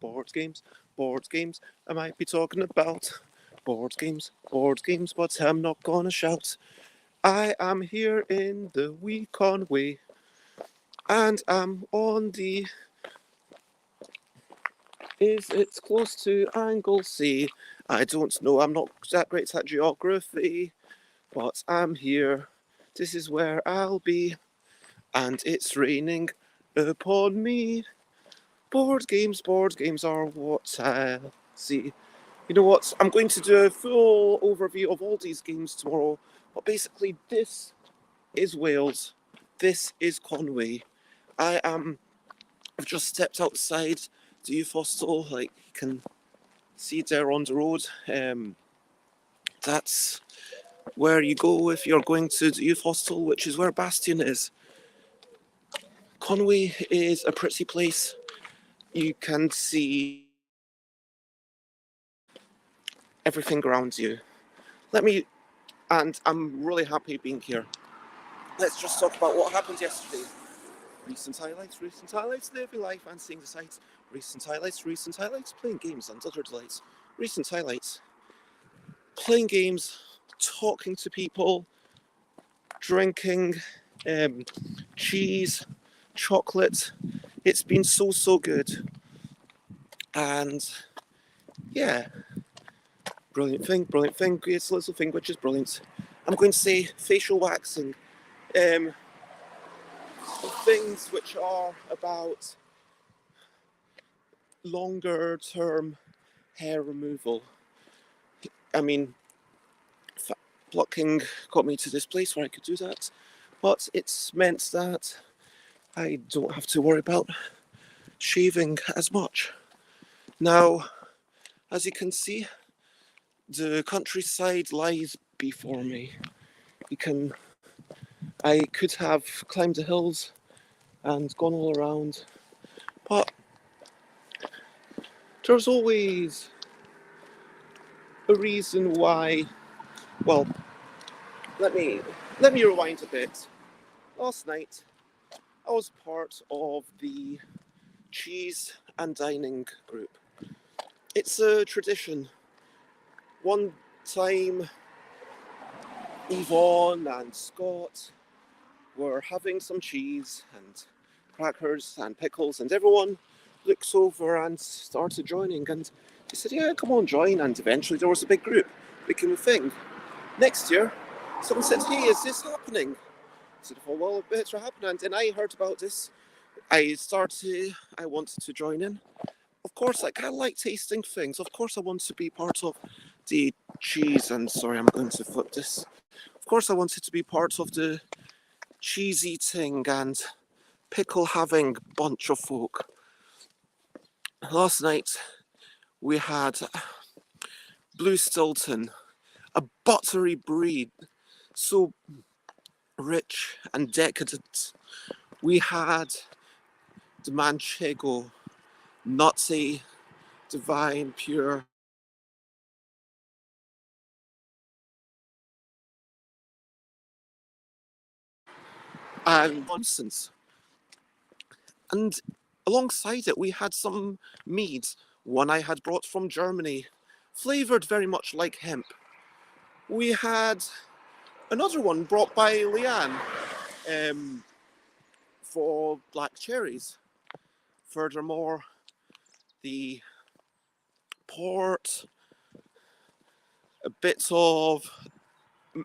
Board games, board games. I might be talking about board games, but I'm not gonna shout. I am here in the wee Conway, and I'm on the. Is it close to Anglesey? I don't know. I'm not that great at geography, but I'm here. This is where I'll be, and it's raining upon me. Board games are what I see. You know what? I'm going to do a full overview of all these games tomorrow. But basically, this is Wales. This is Conway. I've just stepped outside the youth hostel. Like you can see there on the road. That's where you go if you're going to the youth hostel, which is where Bastion is. Conway is a pretty place. You can see everything around you. And I'm really happy being here. Let's just talk about what happened yesterday. Recent highlights, living life and seeing the sights. Recent highlights, playing games and other delights. Recent highlights, playing games, talking to people, drinking cheese, chocolate. It's been so good. And yeah, brilliant thing, greatest little thing, which is brilliant. I'm going to say facial waxing. Things which are about longer term hair removal. I mean, plucking got me to this place where I could do that, but it's meant that I don't have to worry about shaving as much. Now, as you can see, the countryside lies before me. I could have climbed the hills and gone all around, but there's always a reason why. Well, let me rewind a bit. Last night, I was part of the cheese and dining group. It's a tradition. One time, Yvonne and Scott were having some cheese and crackers and pickles, and everyone looks over and started joining. And they said, "Yeah, come on, join." And eventually, there was a big group, became a thing. Next year, someone said, "Hey, is this happening?" I said, "Oh, well, it better happen." And then I heard about this. I wanted to join in. Of course, like I like tasting things. Of course, I want to be part of the cheese. And sorry, I'm going to flip this. Of course, I wanted to be part of the cheese eating and pickle having bunch of folk. Last night, we had Blue Stilton, a buttery breed, so rich and decadent. We had the Manchego, nutty, divine, pure. And nonsense. And alongside it, we had some meads. One I had brought from Germany, flavoured very much like hemp. We had another one brought by Leanne for black cherries. Furthermore, the port, a bit of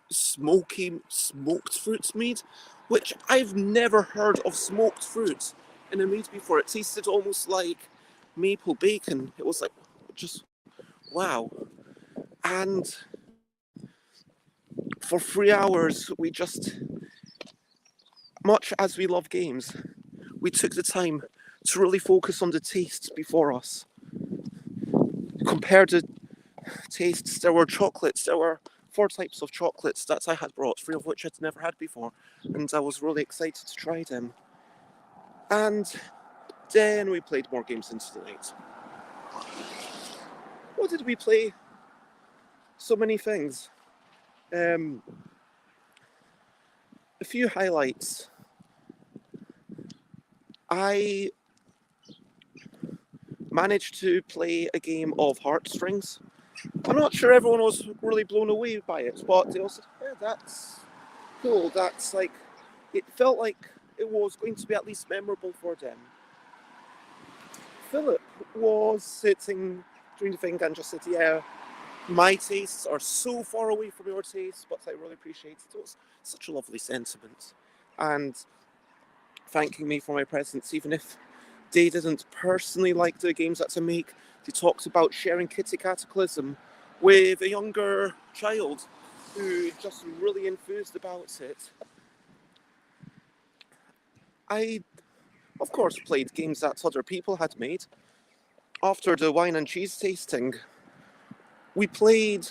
smoky smoked fruits mead, which I've never heard of smoked fruit in a mead before. It tasted almost like maple bacon. It was like just wow. And for 3 hours, we just, much as we love games, we took the time to really focus on the tastes before us. Compared to tastes, there were chocolates, there were 4 types of chocolates that I had brought, 3 of which I'd never had before, and I was really excited to try them. And then we played more games into the night. what did we play? So many things. A few highlights. I managed to play a game of Heartstrings. I'm not sure everyone was really blown away by it, but they all said, yeah, that's cool. That's like, it felt like it was going to be at least memorable for them. Philip was sitting, doing the thing, and just said, yeah, my tastes are so far away from your tastes, but I really appreciate it. It was such a lovely sentiment. And thanking me for my presence, even if they didn't personally like the games that I make. They talked about sharing Kitty Cataclysm with a younger child who just really enthused about it. I, of course, played games that other people had made. After the wine and cheese tasting, we played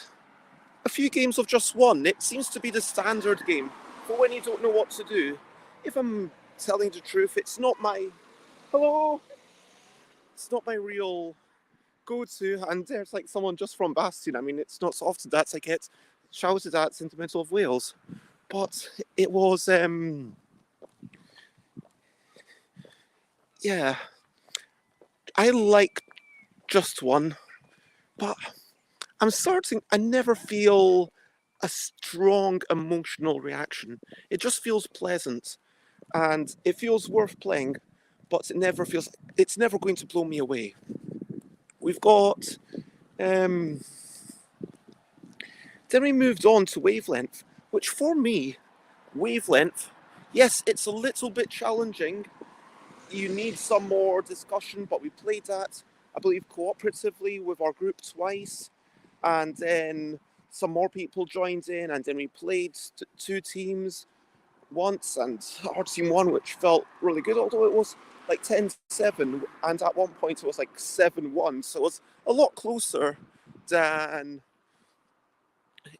a few games of just one. It seems to be the standard game for when you don't know what to do. If I'm telling the truth, it's not my... Hello? It's not my real go-to, and there's like someone just from Bastion. I mean, it's not so often that I get shouted at in the middle of Wales, but it was, yeah, I like just one, but I never feel a strong emotional reaction. It just feels pleasant, and it feels worth playing, but it's never going to blow me away. We've got, then we moved on to Wavelength, which for me, Wavelength, yes, it's a little bit challenging. You need some more discussion, but we played that, I believe, cooperatively with our group twice, and then some more people joined in, and then we played two teams once, and our team won, which felt really good, although it was like 10-7, and at one point it was like 7-1, so it was a lot closer than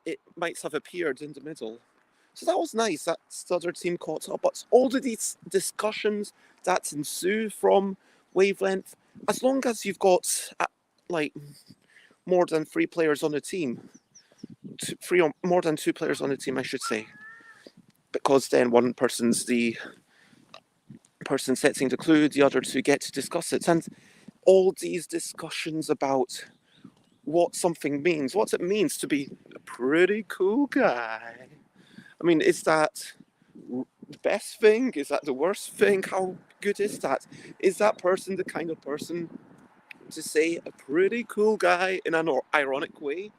it might have appeared in the middle. So that was nice that the other team caught up. But all of these discussions that ensue from Wavelength, as long as you've got like more than 3 players on a team, more than 2 players on a team, I should say, because then one person's the person setting the clue, the other 2 get to discuss it, and all these discussions about what something means, what it means to be a pretty cool guy. I mean, is that the best thing? Is that the worst thing? How good is that? Is that person the kind of person to say a pretty cool guy in an ironic way?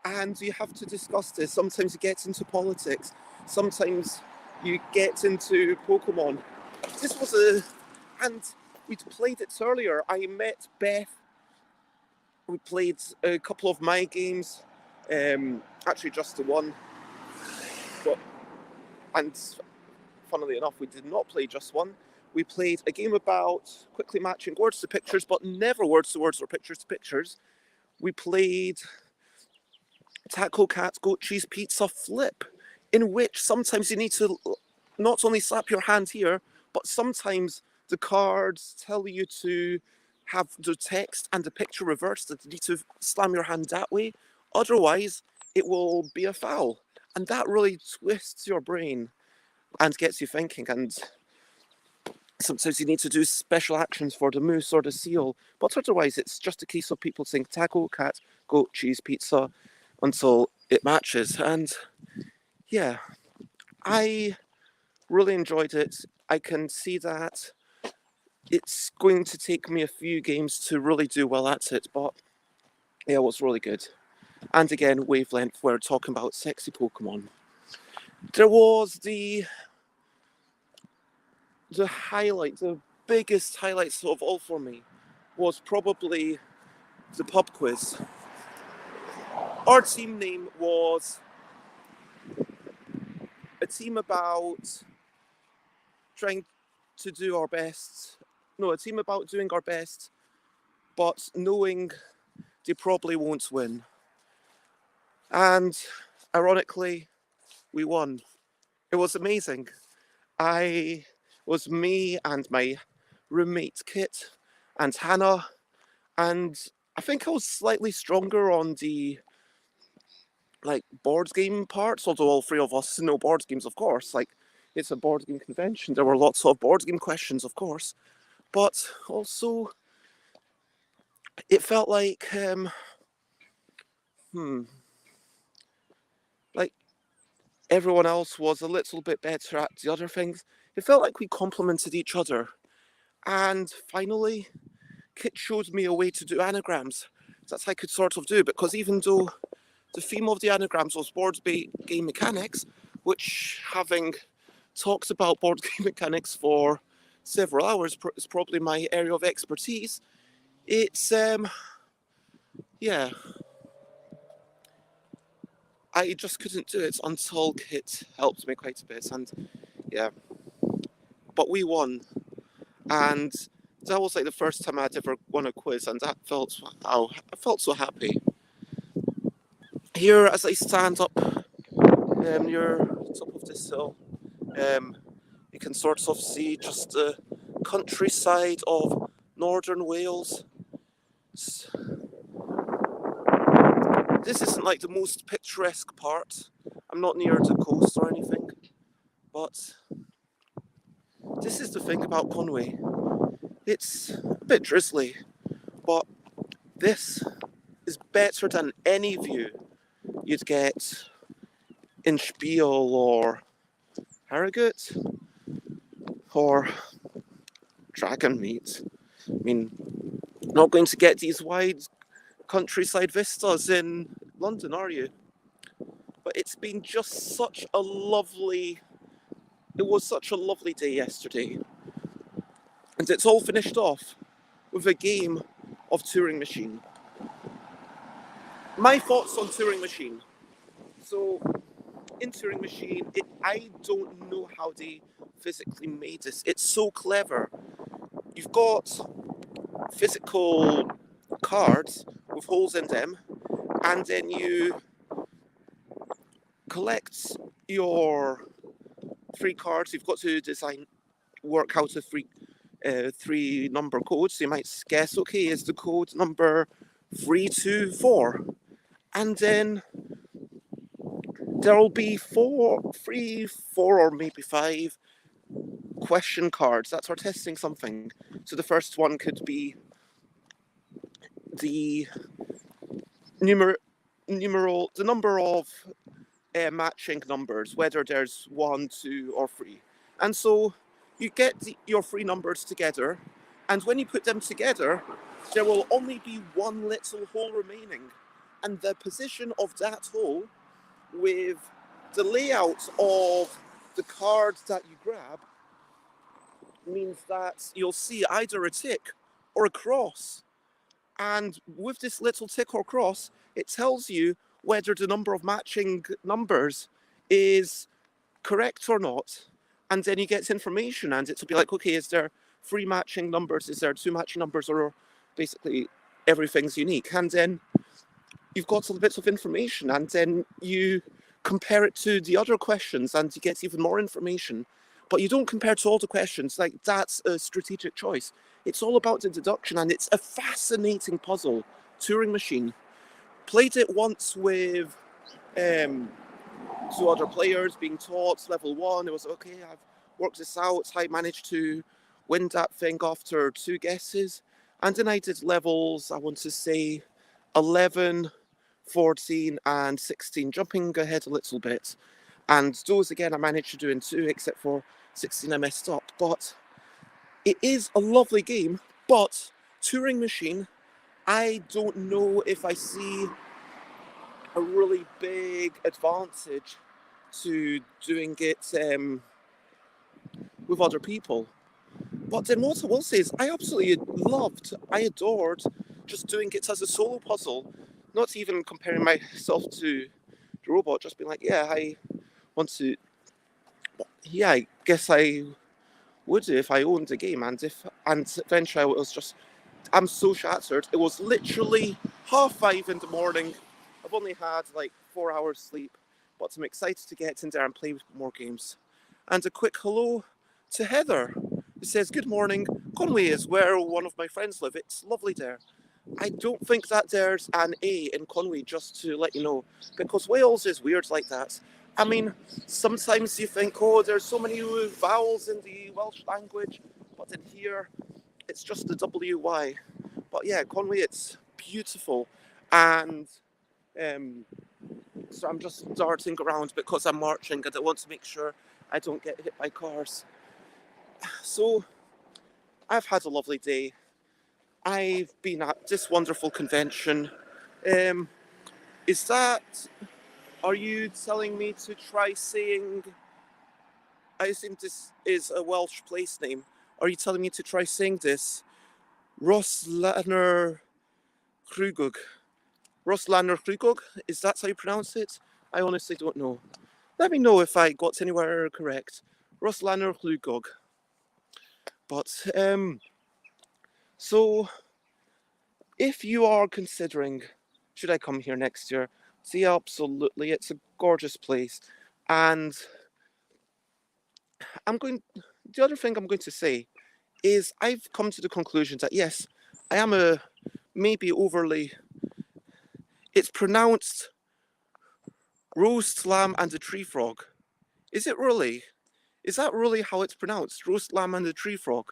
And you have to discuss this. Sometimes you get into politics. Sometimes you get into Pokemon. This was and we'd played it earlier. I met Beth. We played a couple of my games. Actually, just the one. But, and funnily enough, we did not play just one. We played a game about quickly matching words to pictures, but never words to words or pictures to pictures. We played Taco Cat Goat Cheese Pizza Flip, in which sometimes you need to not only slap your hand here, but sometimes the cards tell you to have the text and the picture reversed, that you need to slam your hand that way. Otherwise, it will be a foul. And that really twists your brain and gets you thinking. And sometimes you need to do special actions for the moose or the seal. But otherwise, it's just a case of people saying taco, cat, goat, cheese, pizza until it matches. And yeah, I really enjoyed it. I can see that it's going to take me a few games to really do well at it, but yeah, it was really good. And again, Wavelength, we're talking about sexy Pokemon. There was the highlight, the biggest highlights of all for me was probably the pub quiz. Our team name was a team about trying to do our best. No, a team about doing our best, but knowing they probably won't win. And ironically, we won. It was amazing. It was me and my roommate Kit and Hannah, and I think I was slightly stronger on the like board game parts, although all three of us know board games, of course. Like, it's a board game convention. There were lots of board game questions, of course, but also it felt like like everyone else was a little bit better at the other things. It felt like we complemented each other. And finally, Kit showed me a way to do anagrams that I could sort of do, because even though the theme of the anagrams was board game mechanics, which, having talked about board game mechanics for several hours, is probably my area of expertise, it's, yeah, I just couldn't do it until Kit helped me quite a bit, and yeah, but we won, and that was like the first time I'd ever won a quiz, and that felt, wow, I felt so happy. Here, as I stand up near the top of this hill, you can sort of see just the countryside of northern Wales. This isn't like the most picturesque part. I'm not near the coast or anything, but this is the thing about Conway. It's a bit drizzly, but this is better than any view you'd get in Spiel or Harrogate or Dragonmeet. I mean, not going to get these wide countryside vistas in London, are you? But it's been just such a lovely... It was such a lovely day yesterday. And it's all finished off with a game of Turing Machine. My thoughts on Turing Machine. So, in Turing Machine, I don't know how they physically made this. It's so clever. You've got physical cards with holes in them, and then you collect your three cards. You've got to work out a three number code. So you might guess, okay, is the code number 324? And then there'll be three, four, or maybe five question cards that are testing something. So the first one could be the the number of matching numbers, whether there's 1, 2, or 3. And so you get your three numbers together, and when you put them together, there will only be one little hole remaining. And the position of that hole with the layout of the cards that you grab means that you'll see either a tick or a cross. And with this little tick or cross, it tells you whether the number of matching numbers is correct or not. And then you get information, and it'll be like, okay, is there 3 matching numbers? Is there 2 matching numbers? Or basically everything's unique. And then you've got some bits of information, and then you compare it to the other questions, and you get even more information. But you don't compare to all the questions. Like, that's a strategic choice. It's all about the deduction, and it's a fascinating puzzle. Turing Machine. Played it once with 2 other players, being taught level 1. It was, okay, I've worked this out. I managed to win that thing after 2 guesses. And then I did levels, I want to say, 11, 14, and 16, jumping ahead a little bit. And those, again, I managed to do in 2, except for 16 I messed up. But it is a lovely game. But Turing Machine, I don't know if I see a really big advantage to doing it with other people. But then what I will say is I absolutely adored just doing it as a solo puzzle, not even comparing myself to the robot, just being like, yeah, I want to, yeah, I guess I would if I owned a game, and eventually I was just, I'm so shattered. It was literally 5:30 in the morning. I've only had like 4 hours sleep, but I'm excited to get in there and play with more games. And a quick hello to Heather. It says, good morning. Conway is where one of my friends live. It's lovely there. I don't think that there's an A in Conwy, just to let you know, because Wales is weird like that. I mean, sometimes you think, oh, there's so many vowels in the Welsh language, but in here, it's just the WY. But yeah, Conwy, it's beautiful. And so I'm just darting around because I'm marching and I want to make sure I don't get hit by cars. So I've had a lovely day. I've been at this wonderful convention. Um, is that, are you telling me to try saying, I assume this is a Welsh place name. Are you telling me to try saying this? Roslanner Krugog. Roslanner Krugog? Is that how you pronounce it? I honestly don't know. Let me know if I got anywhere correct. Roslanner Krugog. But, so if you are considering, should I come here next year? See, absolutely, it's a gorgeous place. And the other thing I'm going to say is I've come to the conclusion that yes, I am a maybe overly, it's pronounced roast lamb and a tree frog. Is it really? Is that really how it's pronounced? Roast lamb and a tree frog?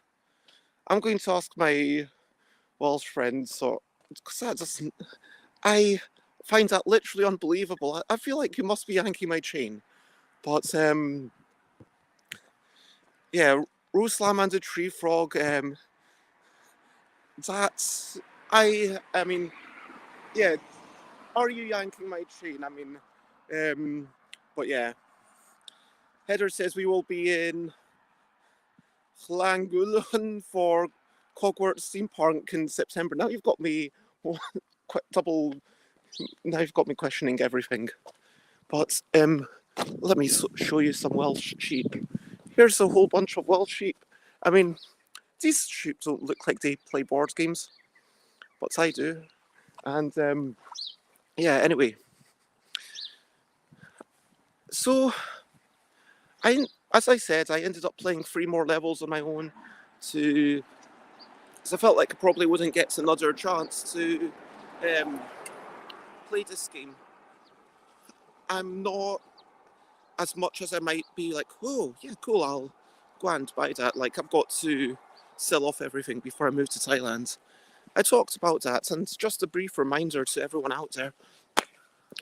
I'm going to ask my Welsh friends, so, because that doesn't, I find that literally unbelievable. I feel like you must be yanking my chain. But, yeah, roast lamb and a tree frog, that's, I mean, yeah, are you yanking my chain? I mean, but yeah. Heather says we will be in Llangullen for Hogwarts theme park in September. Now you've got me double. Now you've got me questioning everything. But let me show you some Welsh sheep. Here's a whole bunch of Welsh sheep. I mean, these sheep don't look like they play board games, but I do. And yeah. Anyway, so as I said, I ended up playing 3 more levels on my own because I felt like I probably wouldn't get another chance to play this game. I'm not as much as I might be like, oh, yeah, cool, I'll go and buy that. Like, I've got to sell off everything before I move to Thailand. I talked about that, and just a brief reminder to everyone out there,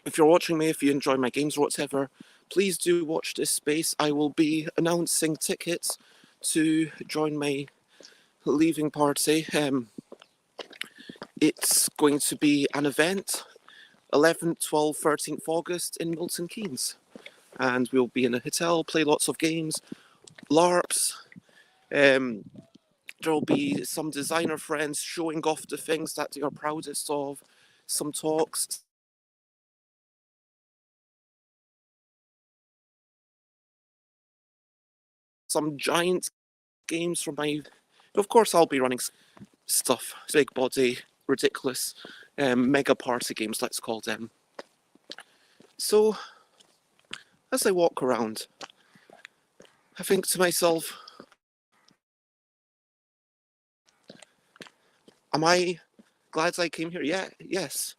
if you're watching me, if you enjoy my games or whatever, please do watch this space. I will be announcing tickets to join my leaving party. It's going to be an event, 11th, 12th, 13th August in Milton Keynes. And we'll be in a hotel, play lots of games, LARPs. There'll be some designer friends showing off the things that they are proudest of, some talks, some giant games from my... Of course, I'll be running stuff, big body, ridiculous, mega party games, let's call them. So, as I walk around, I think to myself, am I glad I came here? Yeah, yes.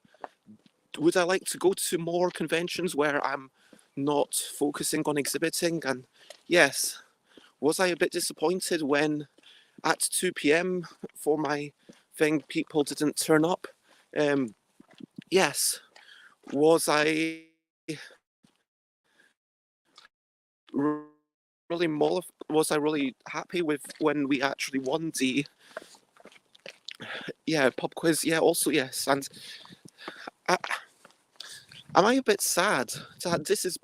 Would I like to go to more conventions where I'm not focusing on exhibiting? And yes. Was I a bit disappointed when at 2 p.m. for my thing people didn't turn up? Yes. Was I really was I really happy with when we actually won the pub quiz? Yeah, also yes. And am I a bit sad that this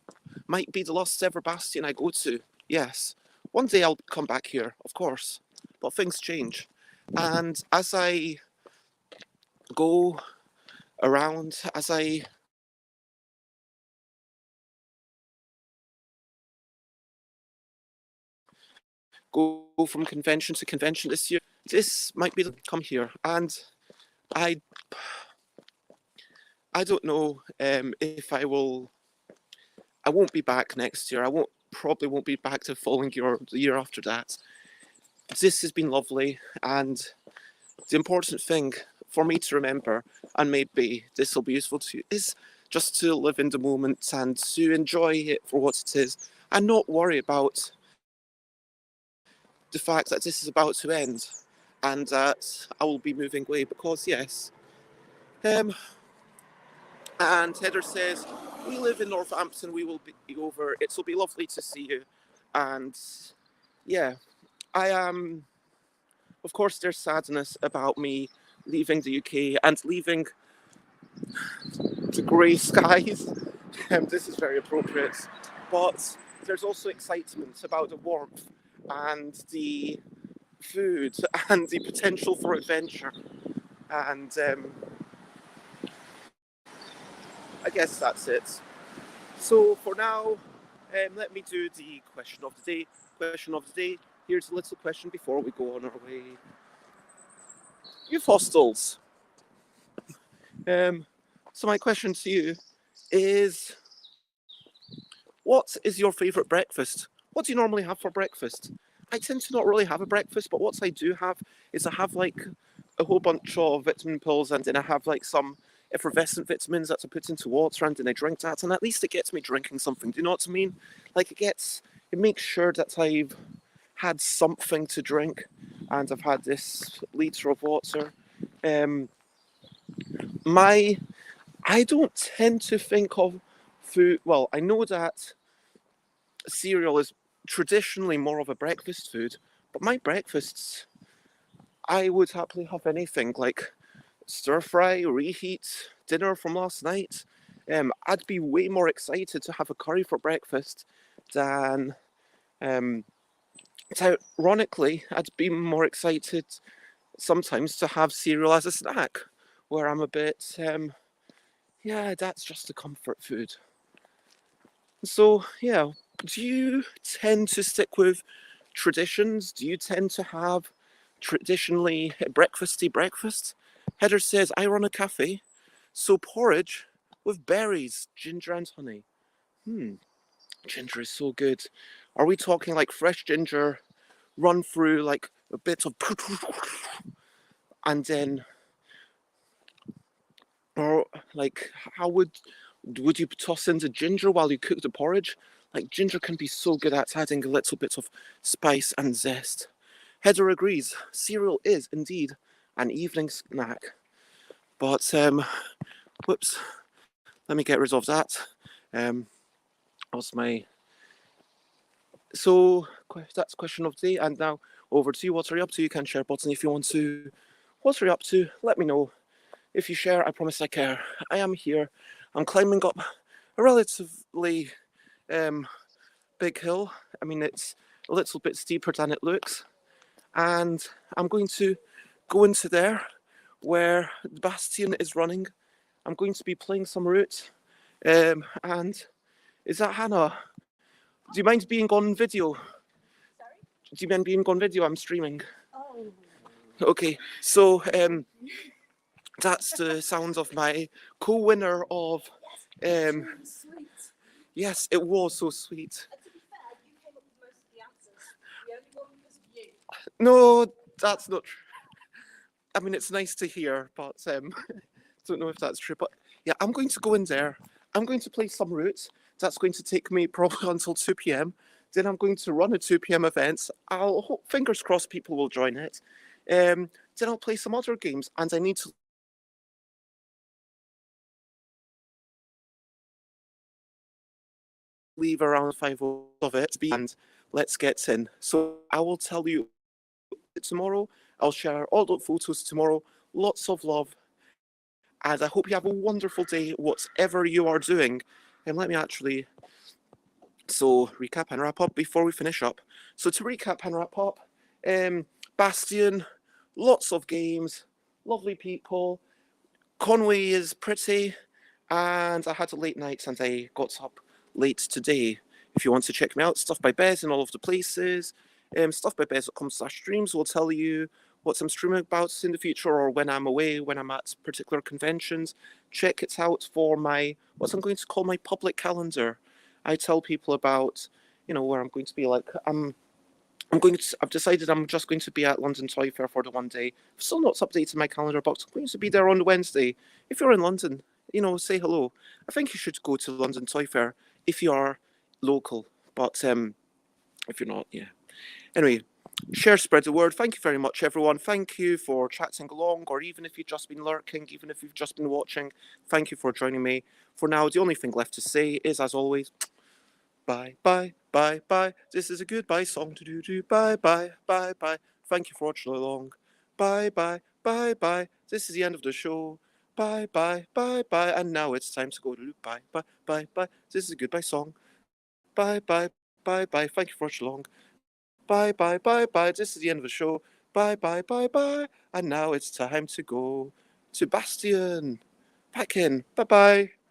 might be the last ever Bastion I go to? Yes. One day I'll come back here, of course, but things change. And as I go around, as I go from convention to convention this year, this might be the come here. And I don't know if I won't be back next year. Probably won't be back to following the year after that. This has been lovely, and the important thing for me to remember, and maybe this will be useful to you, is just to live in the moment and to enjoy it for what it is, and not worry about the fact that this is about to end and that I will be moving away, because yes. And Heather says, we live in Northampton, we will be over, it will be lovely to see you. And yeah, I am, of course there's sadness about me leaving the UK and leaving the grey skies. This is very appropriate. But there's also excitement about the warmth and the food and the potential for adventure. And I guess that's it. So for now, let me do the question of the day. Question of the day. Here's a little question before we go on our way. Youth hostels. So my question to you is, what is your favourite breakfast? What do you normally have for breakfast? I tend to not really have a breakfast, but what I do have is I have like a whole bunch of vitamin pills, and then I have like some effervescent vitamins that I put into water, and then I drink that, and at least it gets me drinking something. Do you know what I mean? Like it makes sure that I've had something to drink, and I've had this litre of water. I don't tend to think of food. Well, I know that cereal is traditionally more of a breakfast food, but my breakfasts, I would happily have anything like stir fry, reheat, dinner from last night. I'd be way more excited to have a curry for breakfast than, ironically, I'd be more excited sometimes to have cereal as a snack, where I'm a bit, yeah, that's just a comfort food. So, yeah, do you tend to stick with traditions? Do you tend to have traditionally breakfasty breakfast? Heather says, I run a cafe, so porridge with berries, ginger and honey. Ginger is so good. Are we talking like fresh ginger, run through like a bit of, and then, or like, how would you toss in the ginger while you cook the porridge? Like, ginger can be so good at adding a little bit of spice and zest. Heather agrees, cereal is indeed an evening snack. But, whoops, let me get rid of that. What's my... So, that's question of the day, and now over to you. What are you up to? You can share button if you want to. What are you up to? Let me know. If you share, I promise I care. I am here. I'm climbing up a relatively big hill. I mean, it's a little bit steeper than it looks. And I'm going to go into there where the Bastion is running. I'm going to be playing some route. And is that Hannah? Do you mind being on video? Sorry? Do you mind being on video? I'm streaming. Oh. Okay, so that's the sound of my co-winner of... yes, it was so sweet. And to be fair, you came up with most of the answers. The only one was you. No, that's not true. I mean, it's nice to hear, but don't know if that's true. But yeah, I'm going to go in there. I'm going to play some route. That's going to take me probably until 2 p.m. Then I'm going to run a 2 p.m. event. I'll hope, fingers crossed, people will join it. Then I'll play some other games, and I need to leave around 5 of it, and let's get in. So I will tell you tomorrow. I'll share all the photos tomorrow. Lots of love, and I hope you have a wonderful day, whatever you are doing. And let me actually, so recap and wrap up before we finish up. So to recap and wrap up, Bastion, lots of games, lovely people. Conway is pretty, and I had a late night and I got up late today. If you want to check me out, Stuff by Bez in all of the places. Stuffbybez.com/streams will tell you what I'm streaming about in the future, or when I'm away, when I'm at particular conventions. Check it out for my, what I'm going to call my public calendar. I tell people about, where I'm going to be. Like, I'm I've decided I'm just going to be at London Toy Fair for the one day. I've still not updated my calendar, but I'm going to be there on Wednesday. If you're in London, say hello. I think you should go to London Toy Fair if you are local. But if you're not, yeah. Anyway, share, spread the word. Thank you very much, everyone. Thank you for chatting along, or even if you've just been lurking, even if you've just been watching, thank you for joining me. For now, the only thing left to say is, as always, bye, bye, bye, bye. This is a goodbye song to do. Bye, bye, bye, bye. Thank you for watching along. Bye, bye, bye, bye. This is the end of the show. Bye, bye, bye, bye. And now it's time to go to loop. Bye, bye, bye, bye. This is a goodbye song. Bye, bye, bye, bye. Thank you for watching along. Bye, bye, bye, bye. This is the end of the show. Bye, bye, bye, bye. And now it's time to go to Bastion. Back in. Bye, bye.